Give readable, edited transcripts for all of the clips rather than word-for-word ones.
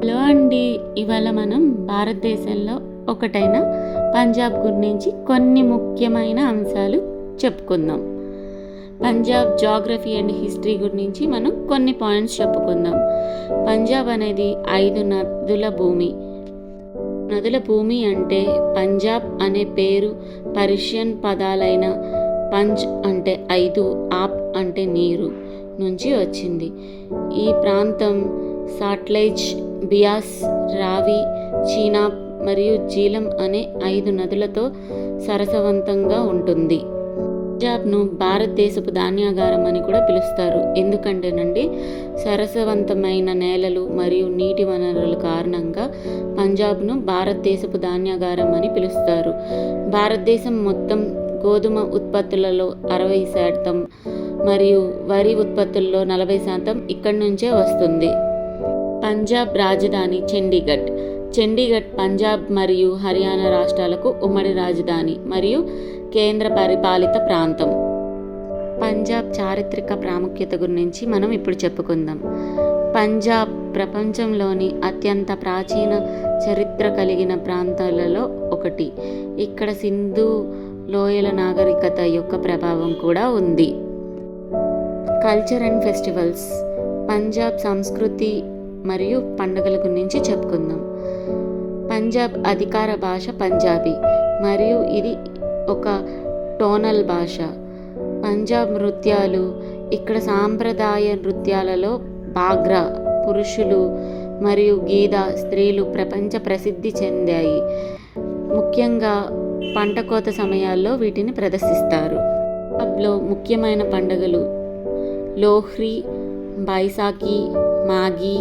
Hello అండి. ఇవాళ మనం భారతదేశంలో ఒకటైన పంజాబ్ గురించి కొన్ని ముఖ్యమైన అంశాలు చెప్పుకుందాం. పంజాబ్ జాగ్రఫీ అండ్ హిస్టరీ గురించి మనం కొన్ని పాయింట్స్ చెప్పుకుందాం. పంజాబ్ అనేది 5 నదుల భూమి. నదుల భూమి అంటే పంజాబ్ అనే పేరు పర్షియన్ పదాలైన పంజ్ అంటే 5, ఆప్ అంటే నీరు నుంచి వచ్చింది. ఈ ప్రాంతం సాట్లెజ్, బియాస్, రావి, చీనాబ్ మరియు జీలం అనే 5 నదులతో సరసవంతంగా ఉంటుంది. పంజాబ్ను భారతదేశపు ధాన్యాగారం అని కూడా పిలుస్తారు. ఎందుకంటేనండి సరసవంతమైన నేలలు మరియు నీటి వనరుల కారణంగా పంజాబ్ను భారతదేశపు ధాన్యాగారం అని పిలుస్తారు. భారతదేశం మొత్తం గోధుమ ఉత్పత్తులలో 60% మరియు వరి ఉత్పత్తుల్లో 40% ఇక్కడి నుంచే వస్తుంది. పంజాబ్ రాజధాని చండీగఢ్. చండీగఢ్ పంజాబ్ మరియు హర్యానా రాష్ట్రాలకు ఉమ్మడి రాజధాని మరియు కేంద్ర పరిపాలిత ప్రాంతం. పంజాబ్ చారిత్రక ప్రాముఖ్యత గురించి మనం ఇప్పుడు చెప్పుకుందాం. పంజాబ్ ప్రపంచంలోని అత్యంత ప్రాచీన చరిత్ర కలిగిన ప్రాంతాలలో ఒకటి. ఇక్కడ సింధు లోయల నాగరికత యొక్క ప్రభావం కూడా ఉంది. Culture and festivals. పంజాబ్ సంస్కృతి మరియు పండుగల గురించి చెప్పుకుందాం. పంజాబ్ అధికార భాష పంజాబీ మరియు ఇది ఒక టోనల్ భాష. పంజాబ్ నృత్యాలు. ఇక్కడ సాంప్రదాయ నృత్యాలలో బాగ్రా పురుషులు మరియు గీదా స్త్రీలు ప్రపంచ ప్రసిద్ధి చెందాయి. ముఖ్యంగా పంట కోత సమయాల్లో వీటిని ప్రదర్శిస్తారు. పంజాబ్లో ముఖ్యమైన పండుగలు లోహ్రీ, బైసాఖీ, మాఘీ,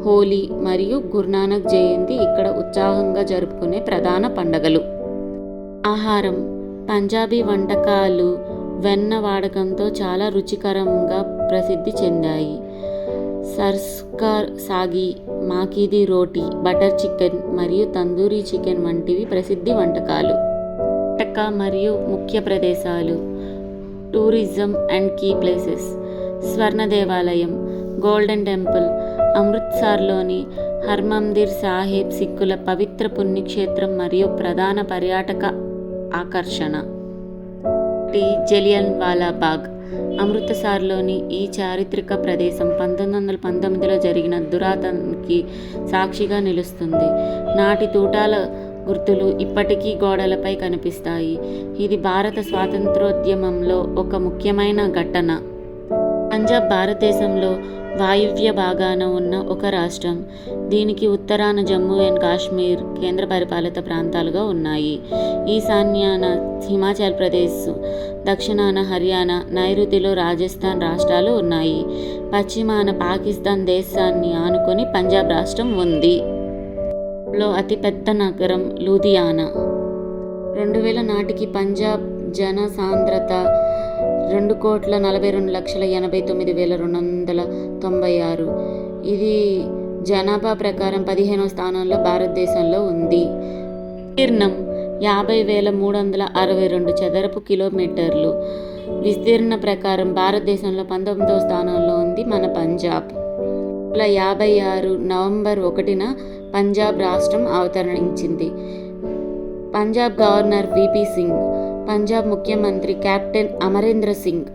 హోలీ మరియు గురునానక్ జయంతి ఇక్కడ ఉత్సాహంగా జరుపుకునే ప్రధాన పండుగలు. ఆహారం. పంజాబీ వంటకాలు వెన్న వాడకంతో చాలా రుచికరంగా ప్రసిద్ధి చెందాయి. సర్స్కార్ సాగి, మాకీది రోటీ, బటర్ చికెన్ మరియు తందూరీ చికెన్ వంటివి ప్రసిద్ధి వంటకాలు. పర్యాటక మరియు ముఖ్య ప్రదేశాలు. Tourism and key places. స్వర్ణ దేవాలయం, గోల్డెన్ టెంపుల్, అమృత్సర్లోని హర్మందిర్ సాహిబ్ సిక్కుల పవిత్ర పుణ్యక్షేత్రం మరియు ప్రధాన పర్యాటక ఆకర్షణ. జలియన్ వాలా బాగ్. అమృత్సర్లోని ఈ చారిత్రక ప్రదేశం 1919లో జరిగిన దురాంతానికి సాక్షిగా నిలుస్తుంది. నాటి తూటాల గుర్తులు ఇప్పటికీ గోడలపై కనిపిస్తాయి. ఇది భారత స్వాతంత్రోద్యమంలో ఒక ముఖ్యమైన ఘటన. పంజాబ్ భారతదేశంలో వాయువ్య భాగాన ఉన్న ఒక రాష్ట్రం. దీనికి ఉత్తరాన జమ్మూ అండ్ కాశ్మీర్ కేంద్ర పరిపాలిత ప్రాంతాలుగా ఉన్నాయి. ఈశాన్యాన హిమాచల్ ప్రదేశ్, దక్షిణాన హర్యానా, నైరుతిలో రాజస్థాన్ రాష్ట్రాలు ఉన్నాయి. పశ్చిమాన పాకిస్తాన్ దేశాన్ని ఆనుకొని పంజాబ్ రాష్ట్రం ఉంది. లో అతిపెద్ద నగరం లూధియానా. 2000 నాటికి పంజాబ్ జనసాంద్రత 2,42,89,296. ఇది జనాభా ప్రకారం 15వ స్థానంలో భారతదేశంలో ఉంది. విస్తీర్ణం 50,362 చదరపు కిలోమీటర్లు. విస్తీర్ణ ప్రకారం భారతదేశంలో 19వ స్థానంలో ఉంది మన పంజాబ్. 1956 నవంబర్ 1న పంజాబ్ రాష్ట్రం అవతరించింది. పంజాబ్ గవర్నర్ విపి సింగ్, పంజాబ్ ముఖ్యమంత్రి కెప్టెన్ అమరేంద్ర సింగ్,